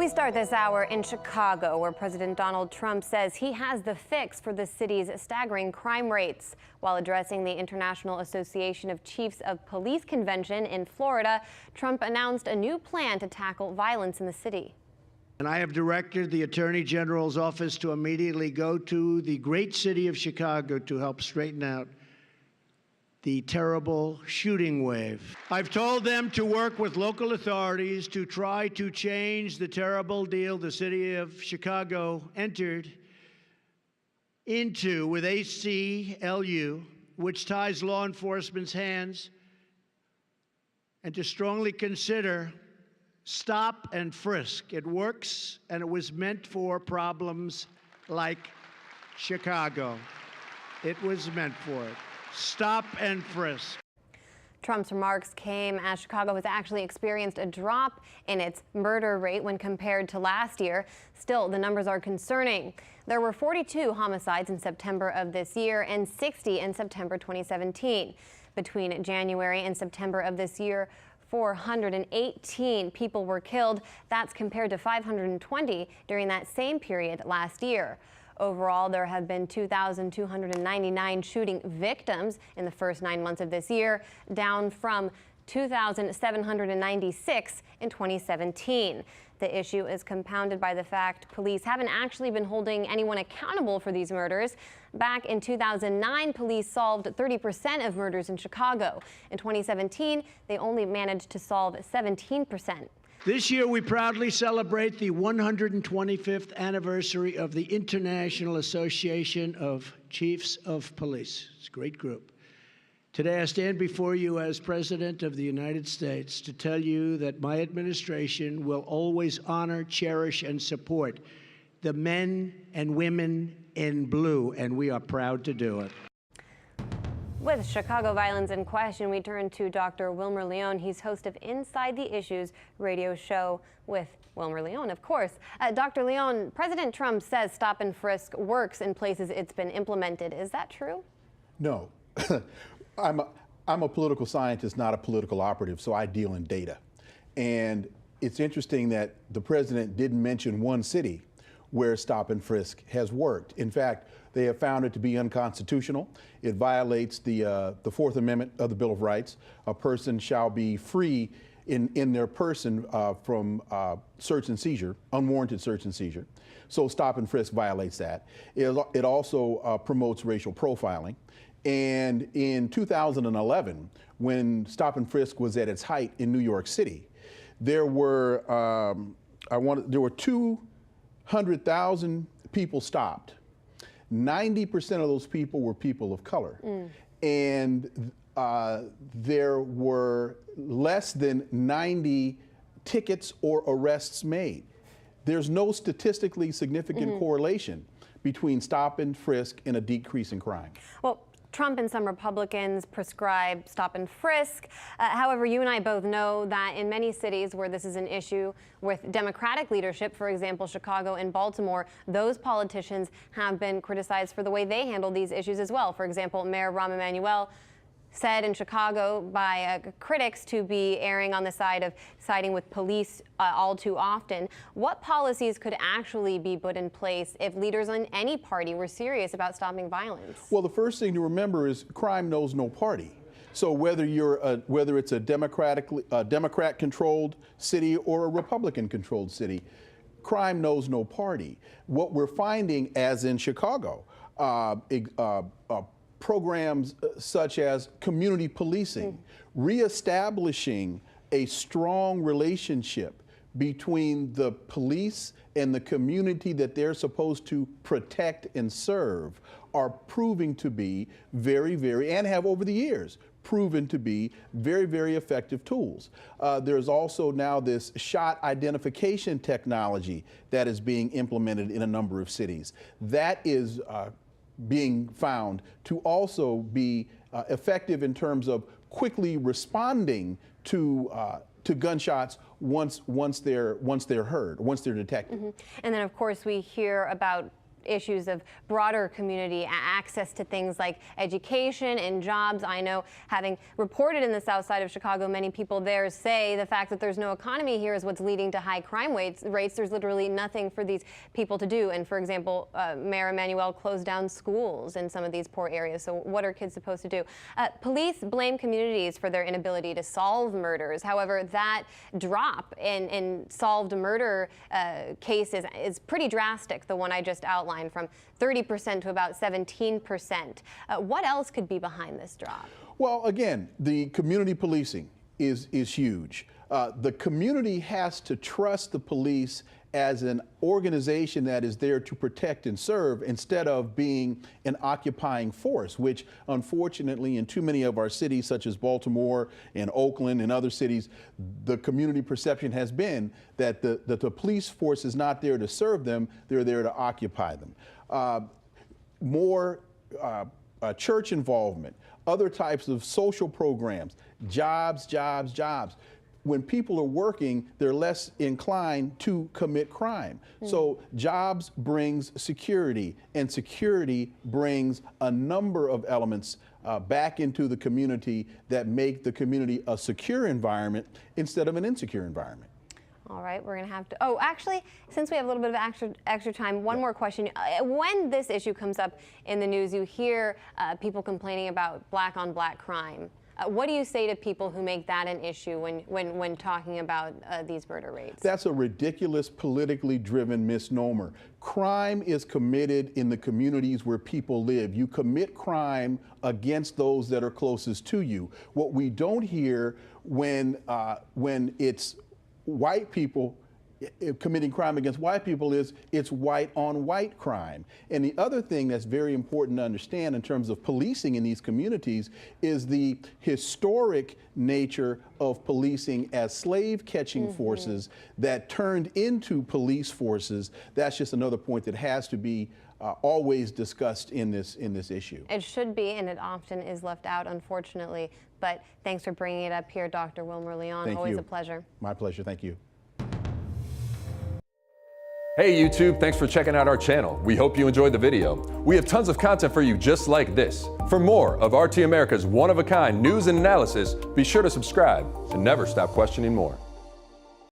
We start this hour in Chicago, where President Donald Trump says he has the fix for the city's staggering crime rates. While addressing the International Association of Chiefs of Police convention in Florida, Trump announced a new plan to tackle violence in the city. And I have directed the Attorney General's office to immediately go to the great city of Chicago to help straighten out the terrible shooting wave. I've told them to work with local authorities to try to change the terrible deal the city of Chicago entered into with ACLU, which ties law enforcement's hands, and to strongly consider Stop-And-Frisk. It works, and it was meant for problems like Chicago. It was meant for it. Stop-And-Frisk. Trump's remarks came as Chicago has actually experienced a drop in its murder rate when compared to last year. Still, the numbers are concerning. There were 42 homicides in September of this year and 60 in September 2017. Between January and September of this year, 418 people were killed. That's compared to 520 during that same period last year. Overall, there have been 2,299 shooting victims in the first 9 months of this year, down from 2,796 in 2017. The issue is compounded by the fact police haven't actually been holding anyone accountable for these murders. Back in 2009, police solved 30% of murders in Chicago. In 2017, they only managed to solve 17%. This year, we proudly celebrate the 125th anniversary of the International Association of Chiefs of Police. It's a great group. Today, I stand before you as President of the United States to tell you that my administration will always honor, cherish, and support the men and women in blue, and we are proud to do it. With Chicago violence in question, we turn to Dr. Wilmer Leon. He's host of Inside the Issues radio show with Wilmer Leon, of course. Dr. Leon, President Trump says Stop-And-Frisk works in places it's been implemented. Is that true? No. I'm a political scientist, not a political operative, so I deal in data. And it's interesting that the president didn't mention one city where Stop-And-Frisk has worked. In fact, they have found it to be unconstitutional. It violates the Fourth Amendment of the Bill of Rights. A person shall be free in their person from search and seizure, unwarranted search and seizure. So Stop-And-Frisk violates that. It also promotes racial profiling. And in 2011, when Stop-And-Frisk was at its height in New York City, there were 200,000 people stopped. 90% of those people were people of color. And there were less than 90 tickets or arrests made. There's no statistically significant correlation between Stop-And-Frisk and a decrease in crime. Well, Trump and some Republicans prescribe Stop-And-Frisk. However, you and I both know that in many cities where this is an issue with Democratic leadership, for example, Chicago and Baltimore, those politicians have been criticized for the way they handle these issues as well. For example, Mayor Rahm Emanuel said in Chicago by critics to be erring on the side of siding with police all too often. What policies could actually be put in place if leaders in any party were serious about stopping violence? Well, the first thing to remember is crime knows no party. So whether it's a Democrat-controlled city or a Republican-controlled city, crime knows no party. What we're finding, as in Chicago, programs such as community policing, reestablishing a strong relationship between the police and the community that they're supposed to protect and serve are proving to be very, and have over the years proven to be very effective tools. There's also now this shot identification technology that is being implemented in a number of cities. That is being found to also be effective in terms of quickly responding to gunshots once they're heard, once they're detected. And then, of course, we hear about issues of broader community access to things like education and jobs. I know, having reported in the south side of Chicago, many people there say the fact that there's no economy here is what's leading to high crime rates. There's literally nothing for these people to do. And for example, Mayor Emanuel closed down schools in some of these poor areas. So what are kids supposed to do? Police blame communities for their inability to solve murders. However, that drop in solved murder cases is pretty drastic, the one I just outlined, from 30% to about 17%. What else could be behind this drop? Well, again, the community policing is huge. The community has to trust the police as an organization that is there to protect and serve instead of being an occupying force, which unfortunately in too many of our cities, such as Baltimore and Oakland and other cities, the community perception has been that the police force is not there to serve them, they're there to occupy them. More church involvement, other types of social programs, jobs. When people are working, they're less inclined to commit crime. So jobs brings security, and security brings a number of elements back into the community that make the community a secure environment instead of an insecure environment. All right, we're going to have to. Oh, actually, since we have a little bit of extra time, one more question. When this issue comes up in the news, you hear people complaining about black-on-black crime. What do you say to people who make that an issue when talking about these murder rates? That's a ridiculous, politically driven misnomer. Crime is committed in the communities where people live. You commit crime against those that are closest to you. What we don't hear when it's white people committing crime against white people is it's white on white crime. And the other thing that's very important to understand in terms of policing in these communities is the historic nature of policing as slave catching forces that turned into police forces. That's just another point that has to be always discussed in this issue. It should be, and it often is left out, unfortunately. But thanks for bringing it up here, Dr. Wilmer Leon. Thank Always you. a pleasure. My pleasure. Thank you. Hey YouTube, thanks for checking out our channel. We hope you enjoyed the video. We have tons of content for you just like this. For more of RT America's one-of-a-kind news and analysis, be sure to subscribe and never stop questioning more.